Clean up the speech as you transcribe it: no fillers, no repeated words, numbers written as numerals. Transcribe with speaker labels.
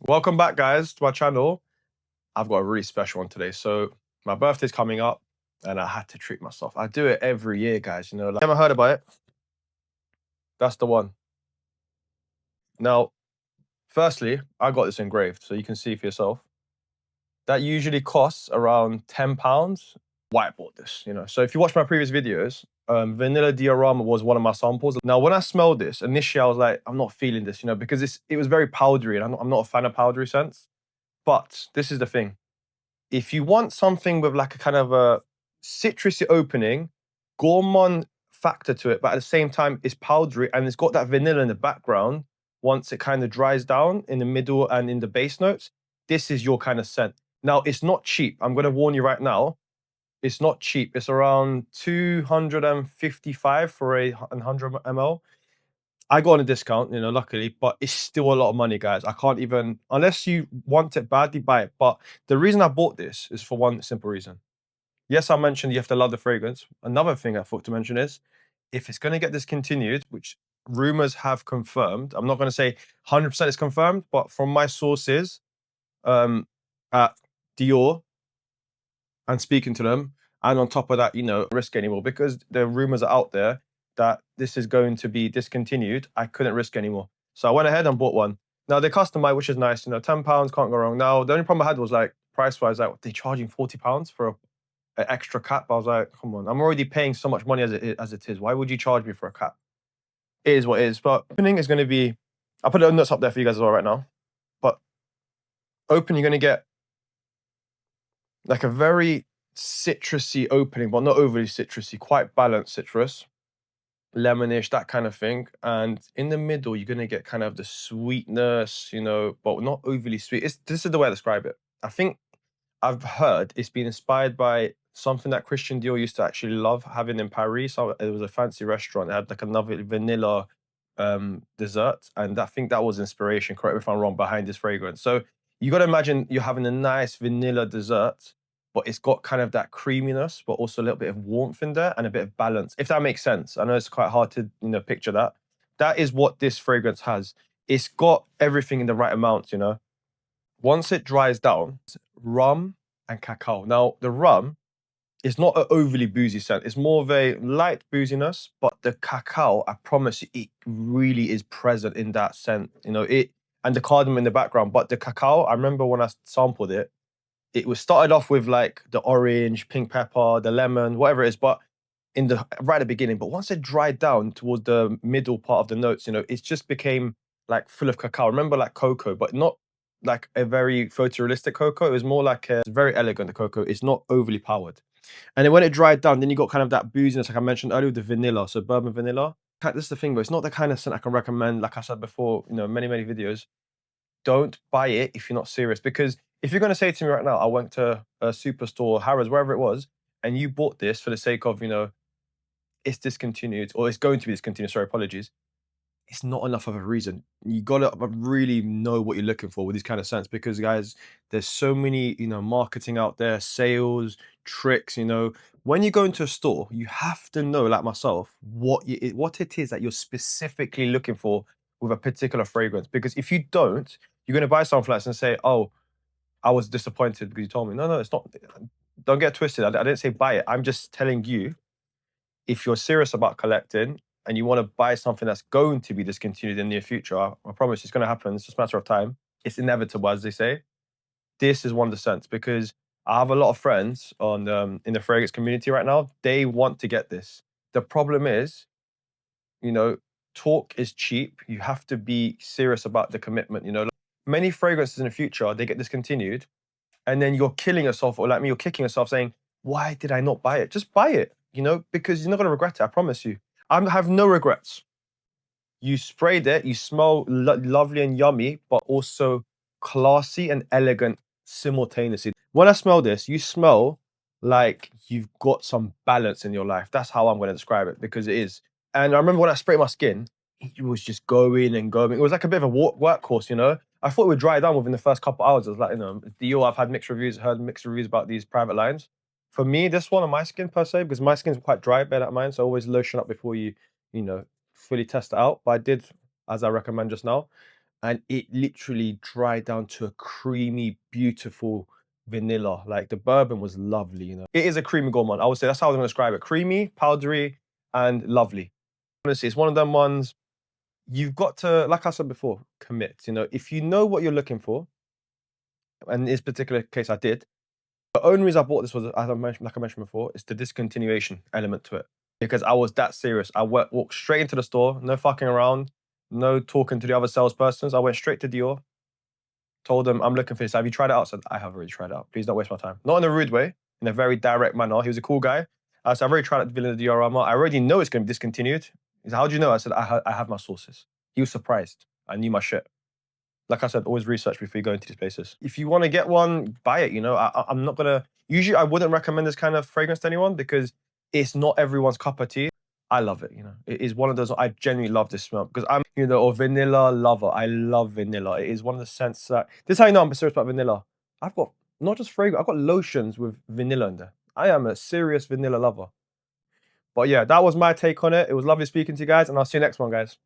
Speaker 1: Welcome back, guys, to my channel. I've got a really special one today. So my birthday's coming up, and I had to treat myself. I do it every year, guys. Never heard about it? That's the one. Now, firstly, I got this engraved, so you can see for yourself. That usually costs around £10. Why I bought this? So if you watch my previous videos, vanilla diorama was one of my samples. Now, when I smelled this, initially I was like, I'm not feeling this, because it was very powdery, and I'm not a fan of powdery scents. But this is the thing. If you want something with like a kind of a citrusy opening, gourmand factor to it, but at the same time it's powdery and it's got that vanilla in the background, once it kind of dries down in the middle and in the base notes, this is your kind of scent. Now, it's not cheap. I'm going to warn you right now. It's not cheap. It's around 255 for a 100 ml. I got on a discount, luckily, but it's still a lot of money, guys. I can't even, unless you want it badly, buy it. But the reason I bought this is for one simple reason. Yes, I mentioned you have to love the fragrance. Another thing I thought to mention is if it's going to get discontinued, which rumors have confirmed, I'm not going to say 100% it's confirmed, but from my sources um, at Dior and speaking to them, and on top of that, risk anymore because the rumors are out there that this is going to be discontinued. I couldn't risk anymore, so I went ahead and bought one. Now they customize, which is nice. £10 can't go wrong. Now the only problem I had was like price wise, like they charging £40 for an extra cap. I was like, come on, I'm already paying so much money as it is. Why would you charge me for a cap? It is what it is. But opening is going to be, I'll put the notes up there for you guys as well right now. But open, you're going to get like a very citrusy opening, but not overly citrusy, quite balanced citrus, lemonish, that kind of thing. And in the middle, you're gonna get kind of the sweetness, but not overly sweet. This is the way I describe it. I think I've heard it's been inspired by something that Christian Dior used to actually love having in Paris. So it was a fancy restaurant. It had like another vanilla dessert, and I think that was inspiration. Correct me if I'm wrong. Behind this fragrance, so you got to imagine you're having a nice vanilla dessert, but it's got kind of that creaminess, but also a little bit of warmth in there and a bit of balance. If that makes sense, I know it's quite hard to picture that. That is what this fragrance has. It's got everything in the right amount. Once it dries down, rum and cacao. Now, the rum is not an overly boozy scent. It's more of a light booziness, but the cacao, I promise you, it really is present in that scent. It and the cardamom in the background. But the cacao, I remember when I sampled it, it was started off with like the orange, pink pepper, the lemon, whatever it is, but in the right at the beginning. But once it dried down towards the middle part of the notes, it just became like full of cacao. Remember like cocoa, but not like a very photorealistic cocoa. It was more like a very elegant cocoa. It's not overly powered. And then when it dried down, then you got kind of that booziness, like I mentioned earlier, with the vanilla, so bourbon vanilla. This is the thing, but it's not the kind of scent I can recommend. Like I said before, many many videos. Don't buy it if you're not serious, because if you're going to say to me right now, I went to a superstore, Harrods, wherever it was, and you bought this for the sake of, it's discontinued or it's going to be discontinued. Sorry, apologies. It's not enough of a reason. You gotta really know what you're looking for with these kind of scents, because guys, there's so many, marketing out there, sales, tricks, When you go into a store, you have to know, like myself, what it is that you're specifically looking for with a particular fragrance. Because if you don't, you're gonna buy something like this and say, "Oh, I was disappointed because you told me." No, no, it's not. Don't get twisted. I didn't say buy it. I'm just telling you, if you're serious about collecting and you want to buy something that's going to be discontinued in the near future, I promise it's going to happen. It's just a matter of time. It's inevitable, as they say. This is one of the scents, because I have a lot of friends on in the fragrance community right now. They want to get this. The problem is, you know, talk is cheap. You have to be serious about the commitment. Many fragrances in the future, they get discontinued, and then you're killing yourself, or like me, you're kicking yourself saying, why did I not buy it? Just buy it, because you're not going to regret it. I promise you. I have no regrets. You sprayed it, you smell lovely and yummy, but also classy and elegant simultaneously. When I smell this, you smell like you've got some balance in your life. That's how I'm going to describe it, because it is. And I remember when I sprayed my skin, it was just going and going. It was like a bit of a workhorse. I thought it would dry down within the first couple hours. I was like, Dior, I've had mixed reviews, heard mixed reviews about these private lines. For me, this one on my skin per se, because my skin's quite dry, better than mine, so always lotion up before you know, fully test it out. But I did, as I recommend just now. and it literally dried down to a creamy, beautiful vanilla. Like the bourbon was lovely, you know. It is a creamy gourmand. I would say that's how I was gonna describe it. Creamy, powdery, and lovely. Honestly, it's one of them ones you've got to, like I said before, commit. You know, if you know what you're looking for, and in this particular case, I did. The only reason I bought this was, as I mentioned, like I mentioned before, it's the discontinuation element to it. Because I was that serious. I walked straight into the store, no fucking around, no talking to the other salespersons. I went straight to Dior, told them, I'm looking for this. Have you tried it out? I said, I have already tried it out. Please don't waste my time. Not in a rude way, in a very direct manner. He was a cool guy. I said, I've already tried out the Diorama. I already know it's going to be discontinued. He said, how do you know? I said, I have my sources. He was surprised. I knew my shit. Like I said, always research before you go into these places. If you want to get one, buy it. You know, I'm not gonna. Usually, I wouldn't recommend this kind of fragrance to anyone because it's not everyone's cup of tea. I love it. You know, it is one of those. I genuinely love this smell because I'm, you know, a vanilla lover. I love vanilla. It is one of the scents that. This is how you know I'm serious about vanilla. I've got not just fragrance. I've got lotions with vanilla in there. I am a serious vanilla lover. But yeah, that was my take on it. It was lovely speaking to you guys, and I'll see you next one, guys.